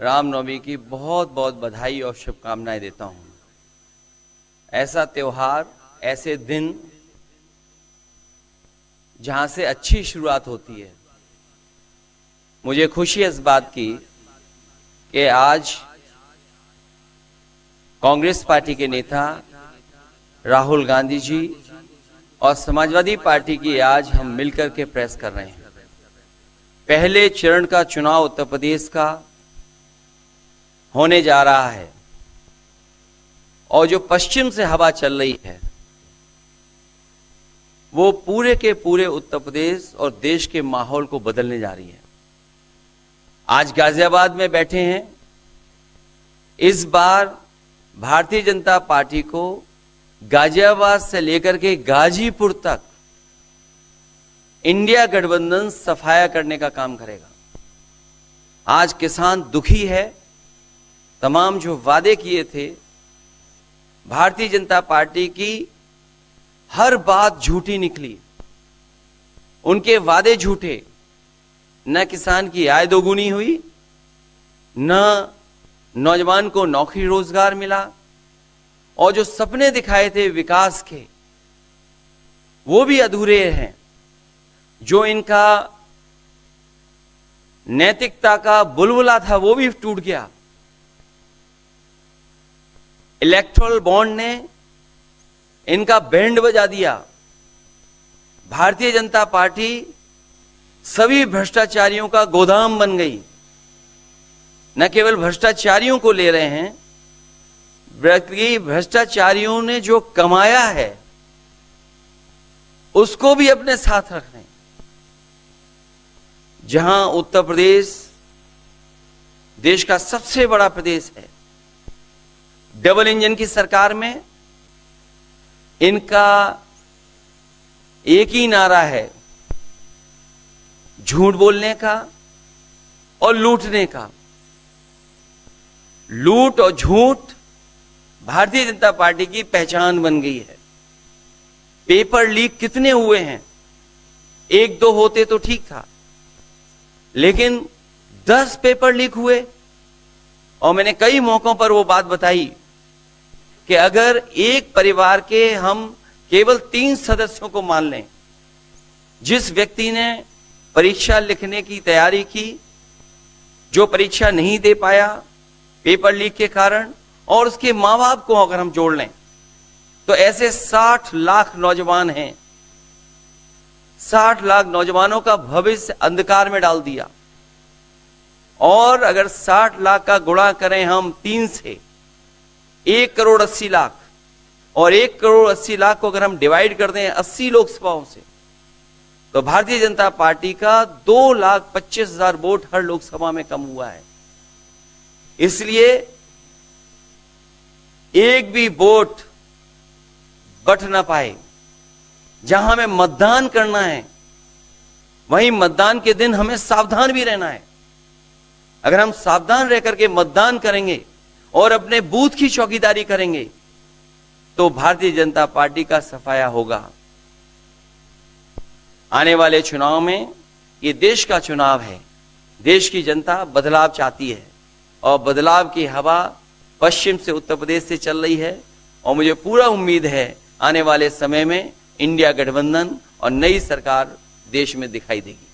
रामनवमी की बहुत बहुत बधाई और शुभकामनाएं देता हूं। ऐसा त्योहार, ऐसे दिन जहां से अच्छी शुरुआत होती है। मुझे खुशी है इस बात की कि आज कांग्रेस पार्टी के नेता राहुल गांधी जी और समाजवादी पार्टी की आज हम मिलकर के प्रेस कर रहे हैं। पहले चरण का चुनाव उत्तर प्रदेश का होने जा रहा है और जो पश्चिम से हवा चल रही है वो पूरे के पूरे उत्तर प्रदेश और देश के माहौल को बदलने जा रही है। आज गाजियाबाद में बैठे हैं। इस बार भारतीय जनता पार्टी को गाजियाबाद से लेकर के गाजीपुर तक इंडिया गठबंधन सफाया करने का काम करेगा। आज किसान दुखी है। तमाम जो वादे किए थे, भारतीय जनता पार्टी की हर बात झूठी निकली। उनके वादे झूठे। न किसान की आय दोगुनी हुई, न नौजवान को नौकरी रोजगार मिला, और जो सपने दिखाए थे विकास के वो भी अधूरे हैं। जो इनका नैतिकता का बुलबुला था वो भी टूट गया। इलेक्टोरल बॉन्ड ने इनका बैंड बजा दिया। भारतीय जनता पार्टी सभी भ्रष्टाचारियों का गोदाम बन गई। न केवल भ्रष्टाचारियों को ले रहे हैं, बल्कि भ्रष्टाचारियों ने जो कमाया है उसको भी अपने साथ रख रहे हैं। जहां उत्तर प्रदेश देश का सबसे बड़ा प्रदेश है, डबल इंजन की सरकार में इनका एक ही नारा है, झूठ बोलने का और लूटने का। लूट और झूठ भारतीय जनता पार्टी की पहचान बन गई है। पेपर लीक कितने हुए हैं? एक दो होते तो ठीक था, लेकिन 10 पेपर लीक हुए। और मैंने कई मौकों पर वो बात बताई कि अगर एक परिवार के हम केवल 3 सदस्यों को मान लें, जिस व्यक्ति ने परीक्षा लिखने की तैयारी की, जो परीक्षा नहीं दे पाया पेपर लीक के कारण, और उसके मां बाप को अगर हम जोड़ लें तो ऐसे 60 लाख नौजवान हैं। 60 लाख नौजवानों का भविष्य अंधकार में डाल दिया। और अगर 60 लाख का गुणा करें हम 3 से, 1 करोड़ 80 लाख, और 1 करोड़ 80 लाख को अगर हम डिवाइड कर दें 80 लोकसभाओं से, तो भारतीय जनता पार्टी का 2,25,000 वोट हर लोकसभा में कम हुआ है। इसलिए एक भी वोट बट ना पाए। जहां हमें मतदान करना है वहीं मतदान के दिन हमें सावधान भी रहना है। अगर हम सावधान रह करके मतदान करेंगे और अपने बूथ की चौकीदारी करेंगे तो भारतीय जनता पार्टी का सफाया होगा। आने वाले चुनाव में, ये देश का चुनाव है, देश की जनता बदलाव चाहती है और बदलाव की हवा पश्चिम से उत्तर प्रदेश से चल रही है। और मुझे पूरा उम्मीद है आने वाले समय में इंडिया गठबंधन और नई सरकार देश में दिखाई देगी।